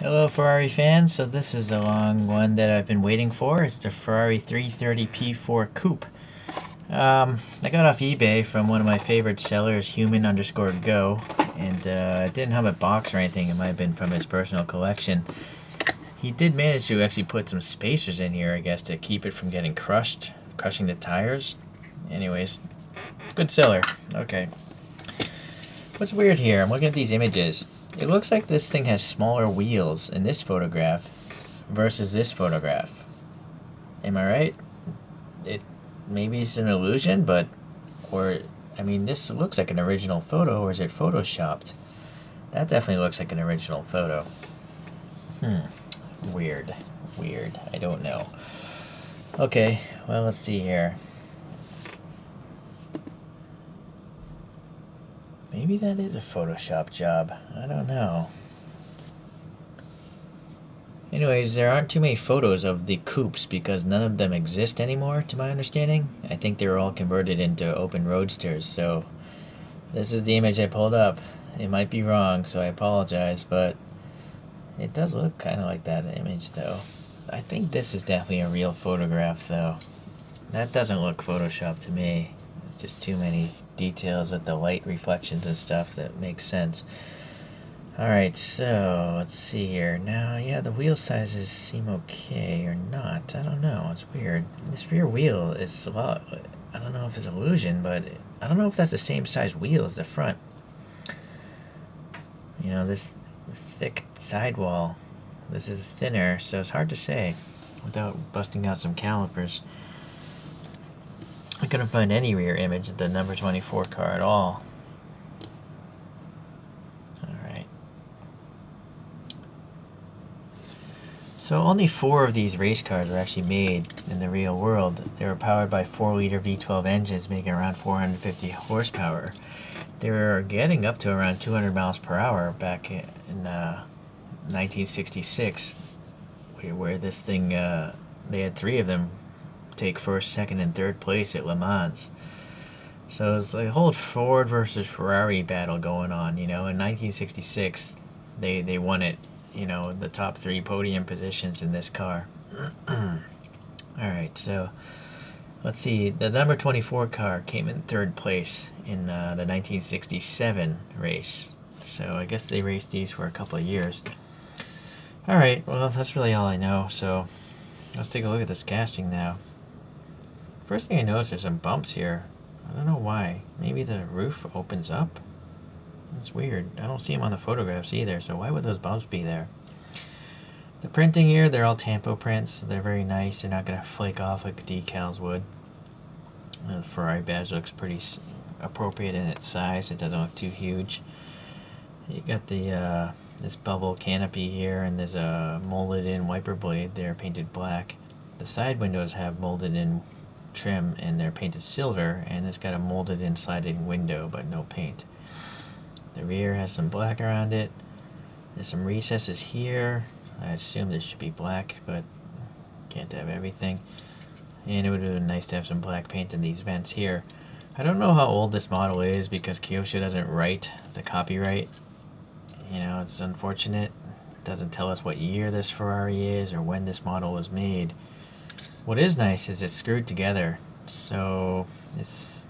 Hello Ferrari fans, so this is the long one that I've been waiting for. It's the Ferrari 330 P4 Coupe. I got off eBay from one of my favorite sellers, human_go, and it didn't have a box or anything. It might have been from his personal collection. He did manage to actually put some spacers in here, I guess, to keep it from getting crushing the tires. Anyways, good seller. Okay. What's weird here? I'm looking at these images. It looks like this thing has smaller wheels in this photograph versus this photograph. Am I right? It maybe it's an illusion, but or I mean, this looks like an original photo, or is it photoshopped? That definitely looks like an original photo. Weird. Weird. I don't know. Okay, well, let's see here. Maybe that is a Photoshop job. I don't know. Anyways, there aren't too many photos of the coupes because none of them exist anymore, to my understanding. I think they were all converted into open roadsters, so this is the image I pulled up. It might be wrong, so I apologize, but it does look kind of like that image, though. I think this is definitely a real photograph, though. That doesn't look Photoshopped to me. It's just too many details with the light reflections and stuff that makes sense. Alright, so let's see here. Now, yeah, the wheel sizes seem okay or not. I don't know. It's weird. This rear wheel is a lot. I don't know if it's illusion, but I don't know if that's the same size wheel as the front. You know, this thick sidewall. This is thinner, so it's hard to say without busting out some calipers. I couldn't find any rear image of the number 24 car at all. Alright. So only 4 of these race cars were actually made in the real world. They were powered by 4-liter V12 engines making around 450 horsepower. They were getting up to around 200 miles per hour back in 1966, where this thing, they had 3 of them take first, second, and third place at Le Mans. So it's like a whole Ford versus Ferrari battle going on. In 1966, they won it. The top 3 podium positions in this car. All right, so let's see. The number 24 car came in 3rd place in the 1967 race. So I guess they raced these for a couple of years. All right, well, that's really all I know. So let's take a look at this casting now. First thing I noticed, there's some bumps here. I don't know why. Maybe the roof opens up? That's weird. I don't see them on the photographs either, so why would those bumps be there? The printing here, they're all tampo prints. So they're very nice. They're not going to flake off like decals would. The Ferrari badge looks pretty appropriate in its size. It doesn't look too huge. You got the this bubble canopy here, and there's a molded in wiper blade there painted black. The side windows have molded in trim and they're painted silver, and it's got a molded in sliding window but no paint. The rear has some black around it. There's some recesses here. I assume this should be black, but can't have everything. And it would have been nice to have some black paint in these vents here. I don't know how old this model is because Kyosho doesn't write the copyright. It's unfortunate. It doesn't tell us what year this Ferrari is or when this model was made. What is nice is it's screwed together, so it's,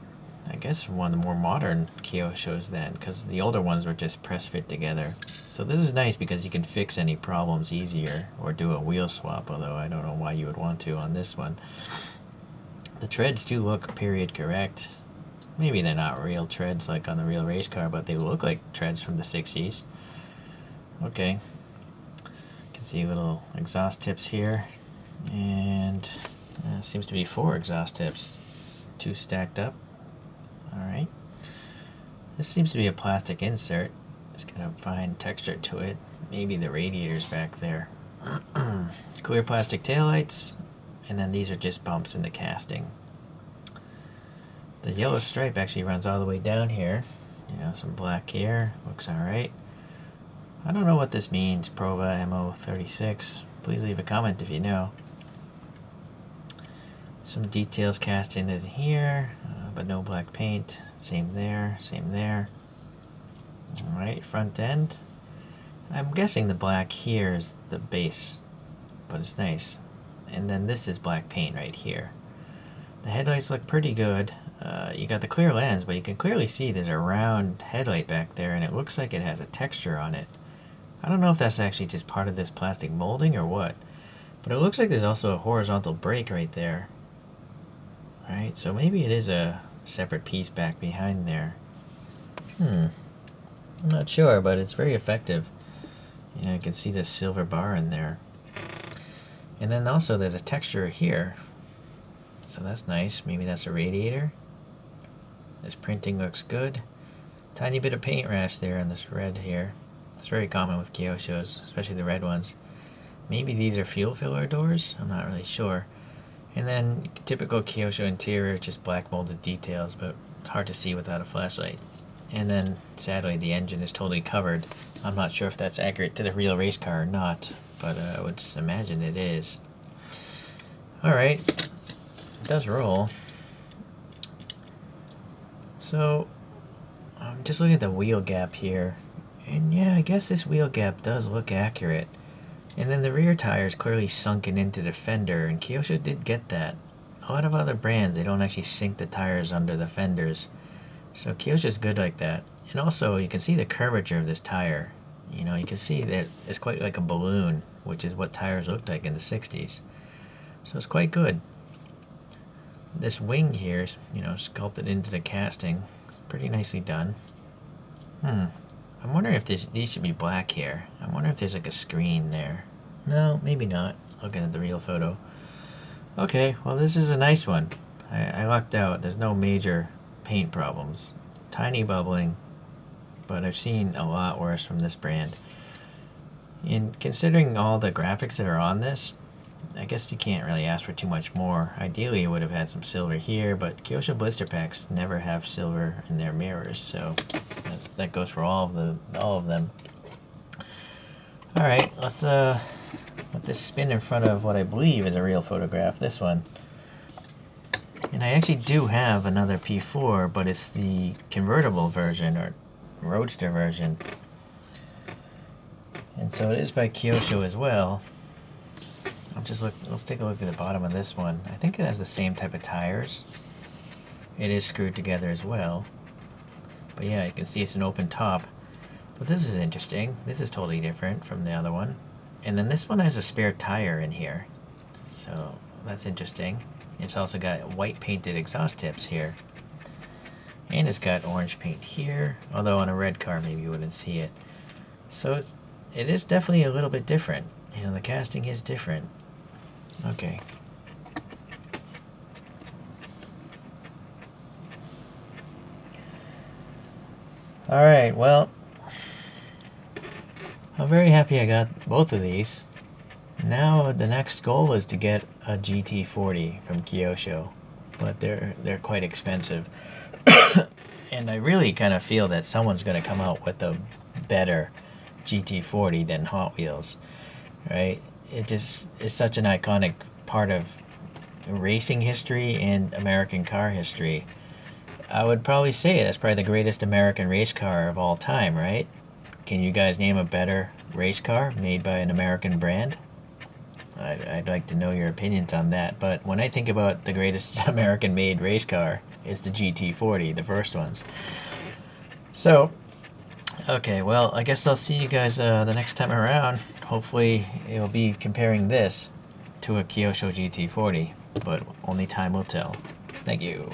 I guess, one of the more modern Kyoshos then, because the older ones were just press fit together. So this is nice because you can fix any problems easier or do a wheel swap, although I don't know why you would want to on this one. The treads do look period correct. Maybe they're not real treads like on the real race car, but they look like treads from the 60s. Okay. You can see little exhaust tips here. And seems to be 4 exhaust tips, 2 stacked up. Alright. This seems to be a plastic insert. It's got a fine texture to it. Maybe the radiator's back there. Clear plastic taillights, and then these are just bumps in the casting. The yellow stripe actually runs all the way down here. Some black here. Looks alright. I don't know what this means, Prova MO36. Please leave a comment if you know. Some details cast in here, but no black paint. Same there, same there. Alright, front end. I'm guessing the black here is the base, but it's nice. And then this is black paint right here. The headlights look pretty good. You got the clear lens, but you can clearly see there's a round headlight back there, and it looks like it has a texture on it. I don't know if that's actually just part of this plastic molding or what, but it looks like there's also a horizontal brake right there. Right, so maybe it is a separate piece back behind there. I'm not sure, but it's very effective. You know, you can see this silver bar in there. And then also there's a texture here. So that's nice. Maybe that's a radiator. This printing looks good. Tiny bit of paint rash there on this red here. It's very common with Kyoshos, especially the red ones. Maybe these are fuel filler doors? I'm not really sure. And then typical Kyosho interior, just black molded details, but hard to see without a flashlight. And then sadly the engine is totally covered. I'm not sure if that's accurate to the real race car or not, but I would imagine it is. Alright, it does roll. So I'm just looking at the wheel gap here, and yeah, I guess this wheel gap does look accurate. And then the rear tire is clearly sunken into the fender, and Kyosho did get that. A lot of other brands, they don't actually sink the tires under the fenders. So Kyosho's good like that. And also, you can see the curvature of this tire. You know, you can see that it's quite like a balloon, which is what tires looked like in the 60s. So it's quite good. This wing here is, you know, sculpted into the casting. It's pretty nicely done. I'm wondering if these should be black here. I wonder if there's like a screen there. No, maybe not. Looking at the real photo. Okay, well this is a nice one. I lucked out. There's no major paint problems. Tiny bubbling, but I've seen a lot worse from this brand. And considering all the graphics that are on this, I guess you can't really ask for too much more. Ideally, it would have had some silver here, but Kyosho blister packs never have silver in their mirrors, so that goes for all of them. All right, let's let this spin in front of what I believe is a real photograph. This one, and I actually do have another P4, but it's the convertible version or roadster version, and so it is by Kyosho as well. Let's take a look at the bottom of this one. I think it has the same type of tires. It is screwed together as well. But yeah, you can see it's an open top. But this is interesting. This is totally different from the other one. And then this one has a spare tire in here. So that's interesting. It's also got white painted exhaust tips here. And it's got orange paint here. Although on a red car maybe you wouldn't see it. So it is definitely a little bit different. You know, the casting is different. Okay. Alright, well, I'm very happy I got both of these. Now the next goal is to get a GT40 from Kyosho, but they're quite expensive. And I really kind of feel that someone's going to come out with a better GT40 than Hot Wheels, right? It just is such an iconic part of racing history and American car history. I would probably say that's probably the greatest American race car of all time, right? Can you guys name a better race car made by an American brand? I'd like to know your opinions on that, but when I think about the greatest American-made race car, it's the GT40, the first ones. So, okay, well, I guess I'll see you guys the next time around. Hopefully, it'll be comparing this to a Kyosho GT40, but only time will tell. Thank you.